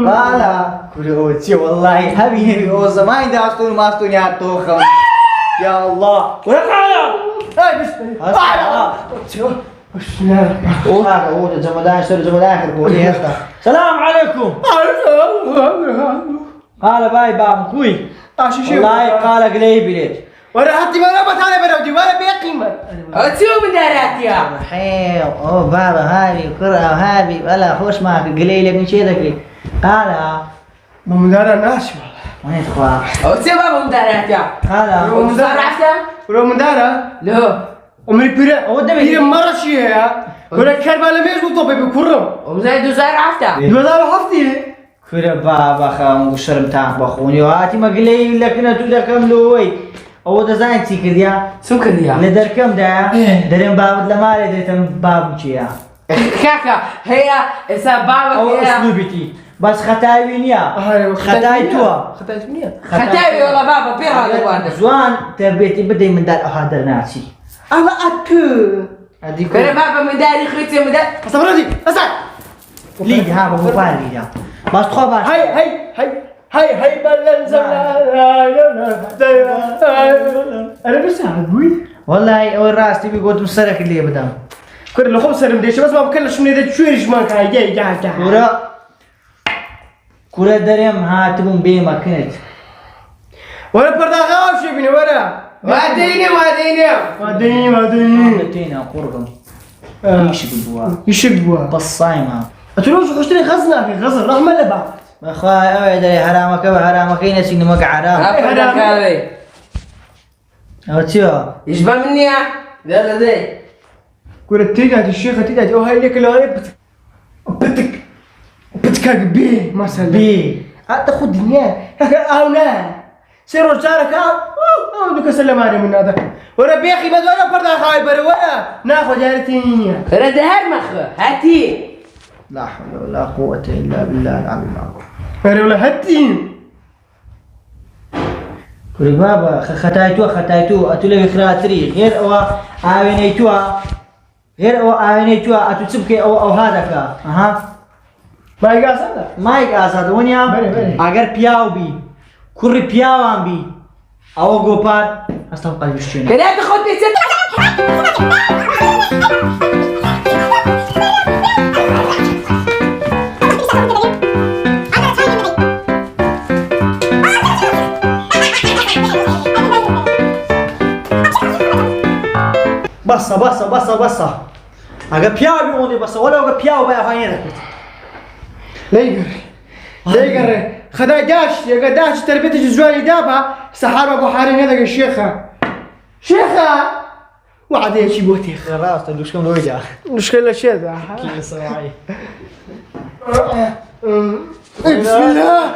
لا كروتي والله هبي هو زمان داستون ماستون يا توخم يا الله ولا قال بس السلام عليكم قال باي بام كوي والله قال قليبلت ورا حتى ما ربط على برودي ولا بيقيمة أتسوي من دارات يا حيو أو بابا هذه قرأة وهذه ولا خوش معك قليل من شيء ذكي قال ممدارة ناس ما يتخوى أتسوي بابا من دارات يا قال ورا ممدارة لا عمري بيرة مرة شيء يا ولا كربلاء ما يزبط طبي بكرم وزي دوزار عفتا دوزار حفتي كره بابا خام وشرم تاع بخوني وهاتي ما قليل لكن تودا كم لوي او دزاين تي كديا سو كديا لدر كم دا درين باب لما دريتم باب مشيا كاكا هي إسا بابا او هي اسلوبتي بس خطاي وينيا خطاي توا خطاوي والله بابا بير هذا الوارد زوان تربيتي بدي من دار هذا ناسي أنا أكو هذيك كره بابا من داري خريطي من دار أستمرني أسعد ليد ها بابا بالي يا بس خو بس هاي بلنزل أنا بس أقول والله اول راس تبي قلت مسرك اللي بدام كل لو خمسة رمديش بس ما بكلش من إذا شوي رجمانك هاي جاي كورة دريم هاتبون بيما كنت ولا بردا غاوش يبني ورا واديني مدينة قرقم يشقوا بس صايمة أتروح خشتري غزل رحمة اللي بعد أخوي أوعد لي حرامك وحرامك ينسي إنه مقع حرام أبدا كاوي أو تيو يشبه مني يا يلا دي كل تيجي الشيخ تيجي أو هاي لك اللي بتك بيه مثلا بي تاخذ دنيا أو لا سيروا شارك أو دوك سلم عليه من هذا ورا بيخي بدونا بردا خاي بروا ناخذ جارتين رد هرمخ هاتي لا حول ولا قوة إلا بالله العلي العظيم ولا هتين كل بابا ختايتو أتولي بخراتري غير أو آوينيتوا أتوسبك أو هذاك أها ما يقاسد مايك آزاد ونيا أگر پیاو بی كوري پیاوان بی أو گوپار هستم قلبش چونه كده تاخد بيتزا بسا أگر پیاو بی اونی بسا ولا أگر پیاو بای هاي نکرد ليقر خدا داش تربيتك الزوالي دابا سحار ابو حارين هذا الشيخه وعد يجي بوتيخ راس تدوش كم لوجا مشكلة شيء ذا كيف صراحي بسم الله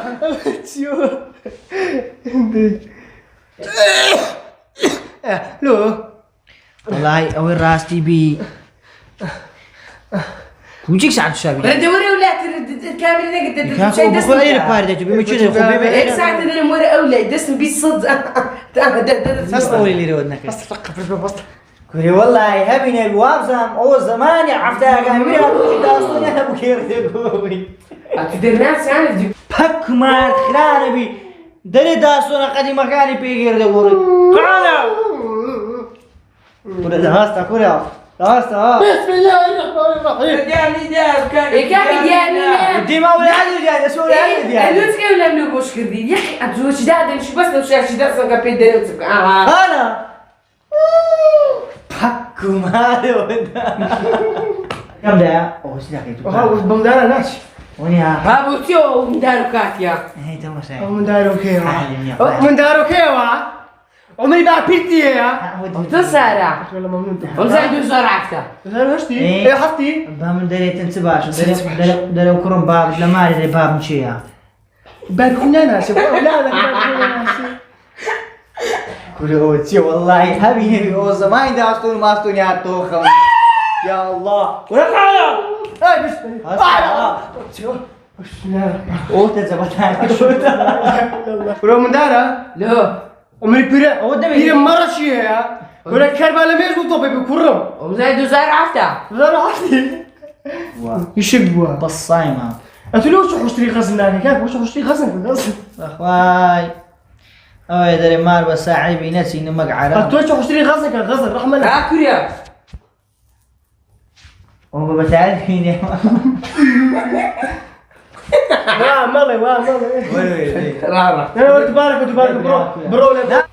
لو والله أول راس تبي وجيك ساعة شابي رد ورا ولا الكاميرا نقدر كان بقول أي بارد تبي ما تشوفه إيه ساعة تدري ورا أولى دسم بيصد أصلي اللي رودنا كوري والله هبني الوابزم أو زمان عفتها كاميرا كذا أصلا أنا بكير تقولي تدري ناس يعني بك ما خلاني بي دري داسونا قدي مكاني بيجير تقولي قالا كوري هاستا كوري هاستا بسم الله الرحمن الرحيم يعني ده كان يعني ديما ولا عادي يعني اسمه ولا عادي يعني قالوا لك ولا من بوش كردي يا اخي اتزوج ده شو بس لو شاف شي ده صار كبي ده أنا بك مالو كم ده؟ أوه سيدك وهو بمدار ناس ونيا بابو تيو مدارو كاتيا هي تمشي من دارو كيوا من دارو كيوا عمري بقى بيتي يا تسارع ولا ممنون وزايد وزار عفتا زين هشتي ايه حفتي بهم دري تنتباش دري كرم باب لما دري باب مشيها باركونا ناس لا كروتي والله هبي هو زمان داستون ماستون يا توخم يا الله ولا قال اي بس او تزبطها ولو من دارا لا عمري بيرة مرة شيء يا ولا كربلاء ما يزبط طبي بكرم وزايد وزار عفتا زين حفتي يشقوا بس صايمة قلت له وش اشتري غزل كيف وش اشتري غزل اخواي او يدري مال بساعي بنفسي انه مقعد قلت له وش اشتري غزل رحمة الله ها كوريا هو بتعرفيني مالي رابع انا قلت تبارك برو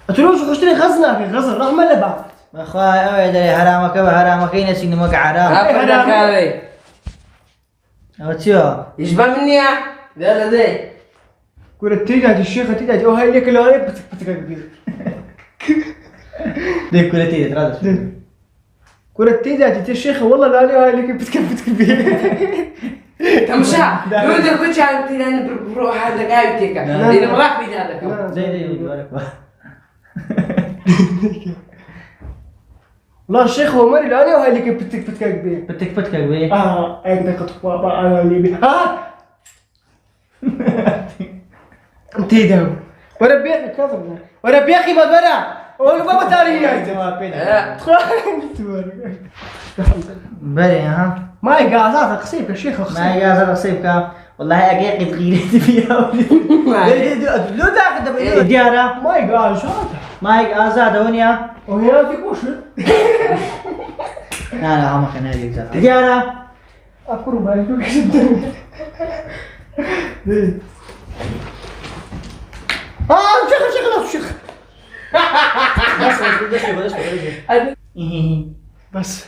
قلت له وش اشتري غزل رحمة الله بعد اخواي او يدري حرامك وحرامك نفسي انه مقعد هذا كاري او شو يشبه مني يا يلا دي قلت تيجي الشيخ تيجي او هاي لك لو بتك ديك كل تيجي ترى قلت تيجي الشيخ والله لا هاي لك بتك تمشى لو انت كنت انت انا بروح هذا قاعد تيكا اللي مراك بيد هذا كمان زي لا الشيخ هو مري لا هاي لك بتك بتك بيه اقدر بابا انا اللي بي انتيدم وربي كذا وربي اخي بدرا اول بابا تاريخ بري ها ما يقاسات قصيب الشيخ ما يقاسات قصيبك والله اقيق تغيرت فيها لو تاخذ ديارة ما يقاسات ما يقاسات هونيا وهنا في وش لا هم كان هذه ديارة اكل بالك شيخ بس بس